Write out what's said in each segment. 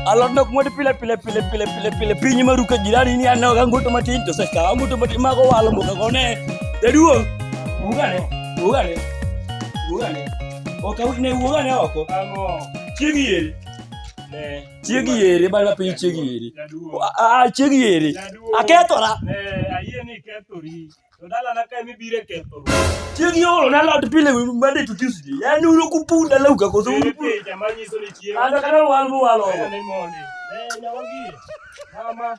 Alot nok ng'wed pile piny maruka jirani ni anno ganguto matin to seka anguto matin mago walo moka gone jaduong ugane okawne ugane oko chiegi yeri chiegi yeri bana piny chiegi yeri chiegi yeri akethora ayie ni kethori to dala na kai mibire kethoro chiegi olo na lot pile Monday to Tuesday yani uno kupunda lauka koso jamanyiso ni chiemo anda kana walo ne mondi nyawagi mama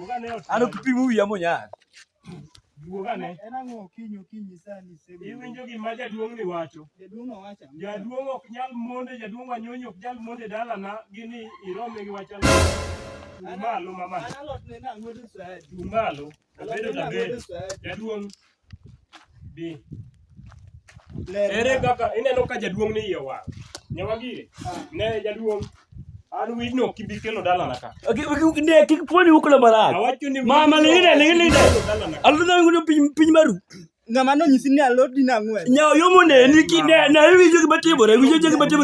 ugane ano kipimu wiya monya ugane enang'o kinyo sani sebe iwinjo gima jaduong' ni wacho jaduong' ok nyal monde jaduong' wanyonyi ok nyal monde dala na gini irome gi wacha malo mama analot ne na ng'wedo sadi malo bedo jaduong' bi ere kaka ineno ka jaduong' ni iye wang' nyawagire ne jaduong' an wino kibi kelo dala na ka ne kik poni ukula marach awacho ni mama lingine aludha ngudo piny maru ng'ama nonyisi ni alot dina ng'wen nyawo yomo ne niki ne na winjo gima timore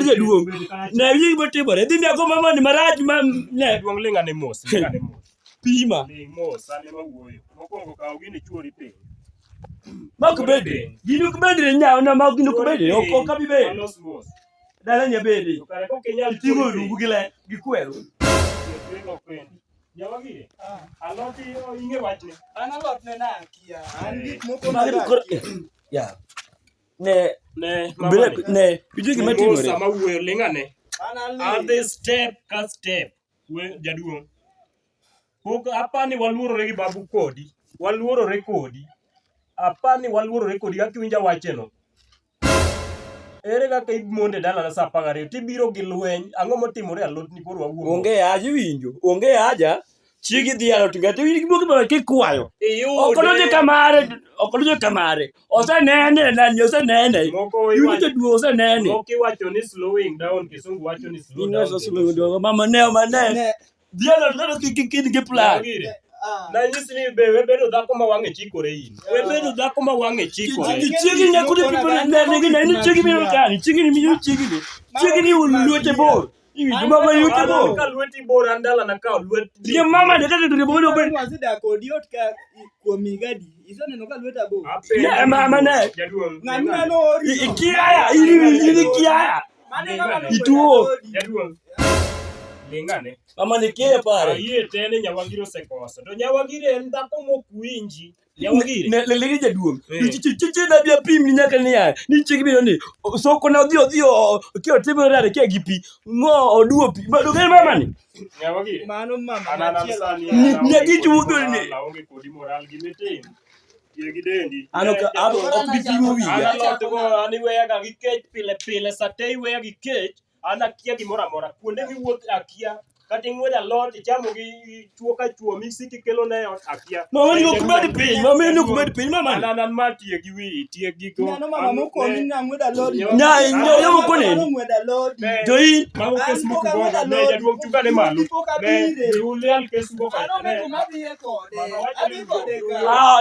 jaduong' ne winjo gima timore dhi ndako mama ni marach ne jaduong' lingane mos pima mos ane mawuoyo mokwongo kawo gini chuori piny mak bede gino kubedre nyawo na mak gino kubedre ok abi bede dala nya bede timo rubu gile gikwero nyawagire aloti inge wachne analot ne na kia an gik moko ya ne winjo gima timore sama wuoyo lingane adhi step ka step jaduong' pok apani waluorore gi babu kodi waluorore kodi apani waluorore kodi kaka iwinja wacheno ere kaka imonde dala na saa 12 tibiro gi lweny ang'o motimore alot ni koro wawuo onge aja winjo onge aja chiegi dhi alot ngati winjo gimogi bana kikwayo okoloje kamare osenene nani osenene winjo jaduo osenene mokiwacho ni slowing down kisungu wacho ni slow down mama ne dhi alot ngado kikini plan na nyisi ni we bedo dhako ma wang'e chikore in we bedo dhako ma wang'e chikore chiegi nyakude pipo ne chiegi mino kani chiegi ni mino chiegi ni ulwote bor mama lwote bor ka lweti bor andala na ka lweti dia mama de kata de bor ben wasida kodi ot ka kuomigadi isoneno ka lweta bor ne mama ne ng'amina no ikiaya ili kiaya ituo jaduong' lingane mama ni kie pare ayie tene nyawagire osekoso to nyawagire en dhako mokwinji nyawagire ne ligi jaduong' chichi na bia pim ni nyaka ni chiegi bino ni soko na odhio kio timo rare kia gipi ngo oduo pi do gani mama ni nyawagire mano mama ni gichudo ni laonge kodi moral gimetin gi dendi ano ka ok bipimo wiya ana lot go ani weya ga gi kech pile sate weya gi kech ana kia gimoro amora kuonde miwuok akia kata ing'wedo alot ichamo gi chuo ka chuo misiki kelo ne akia mama ni ok bed piny mama nan ma tie gi wi tie gi go nano mama moko ni na ng'wedo alot yo moko ne ng'wedo alot join mago kes moko go ne jaduong' chuka ne malo ne ulial kes moko ne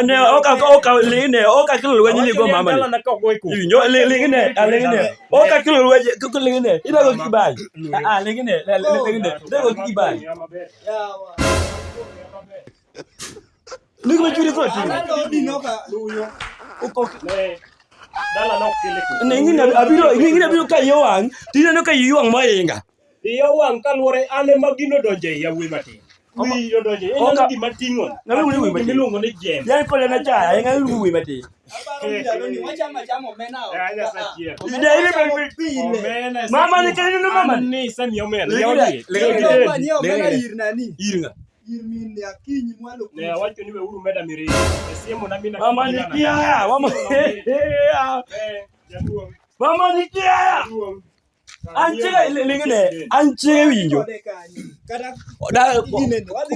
ne oka lingine oka kilo lwenye ni go mama ni yo lingine oka kilo lwenye kuko lingine ila go kibai lingine nego kibai nigo churi ko churi alodi noka uko dala no kile ko ngine abiro ka yowang tineno ka yiwang moinga yowang kaluore ane magino donje yawe matin wi donje en gima tingon miluongo ni jem yan ko na cha en ngi wi matin mama ni kani no mama ni sami omel irnga irmini akinyi mwalo ne wacho ni we uru meda miri siemo na mina mama ni kia mama ni kia anche lingine anche winjo da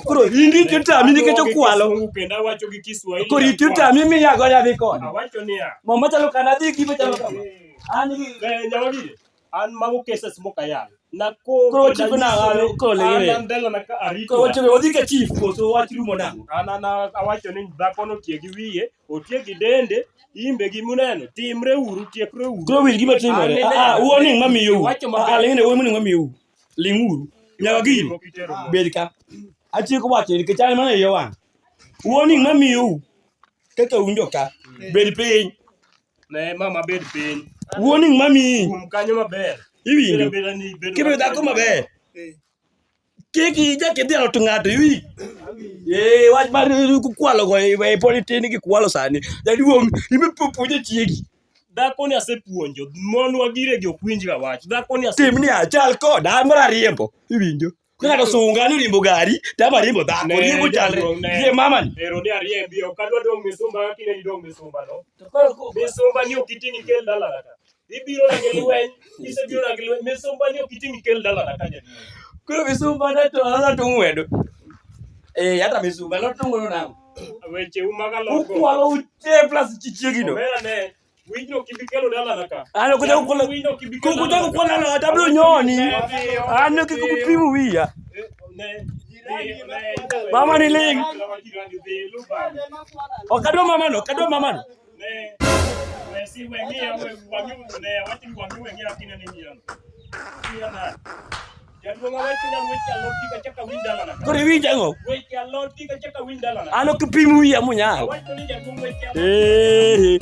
kuro indi kita mimi kecho kwalo penda wacho gi Kiswahili ko rituta mimi ya gonya biko wacho ni mama chalo kana dhi gibe chalo kama an nyawagi an mago cases mokayal na Koro chiko na ngalo ko lengine. Andela na ka arito. Koro chiko odhi ka chief koso wachi rumo na. Anana awacho ni dhako no tie gi wiye, otie gi dende, imbe gi muneno, timre uru, tiekre uru. Koro wil gima timore. Uoning mamiyo. Lengine uoning mamiyo. Linguru. Nyaka gini. Bedka. Achiko wacho ni kechane mana yo wang. Uoning mamiyo. Kaka unjo ka. Bed piny. Ne mama bed piny. Uoning mami. Kanyo maber. Iwinjo. Kibe dhako maber. Kiki jake dhialo to ng'ato iwi. Wach mar kukwalo go e politin gi kwalo sani. Jaduong' ibe puonjo chiegi. Dhako ni asepuonjo. Mon wagire gi okwinj ga wach. Dhako ni tim ni achal koda mara riembo. Iwinjo. Ng'ato sunga ni riembo gari, tama riembo dhako, riembo chalre. Gie mama ni. Ero ni ariembi, okadwa dong' misumba kine ni dong' misumba no. Misumba ni okitingi kel dala kata. Ibiro na gelweny, isebiro na gelweny, misumba ni okitingi kel dala kata jadi. Kuro misumba na to ana to ngwedo. Hata misumba no to ngwedo na. Weche umagalogo. Ukwalo uche plus chichiegi no. Mera ne. Winjo kibikelo dala naka. Ano kuja kukwalo. Kuja kukwalo na tablo nyoni. Ano kikupimu wiya. Mama ni ling. Kadwa mama no, kadwa mama no. Si wengi ya wangi ne wati wangi wengi akina ni nyiano. Nyiana. Jaduong weche na weche aloti ka chaka windala na. Kore winja ngo. Weche aloti ka chaka windala na. Ano kipimu wiya munya. Wacho ni jaduong weche.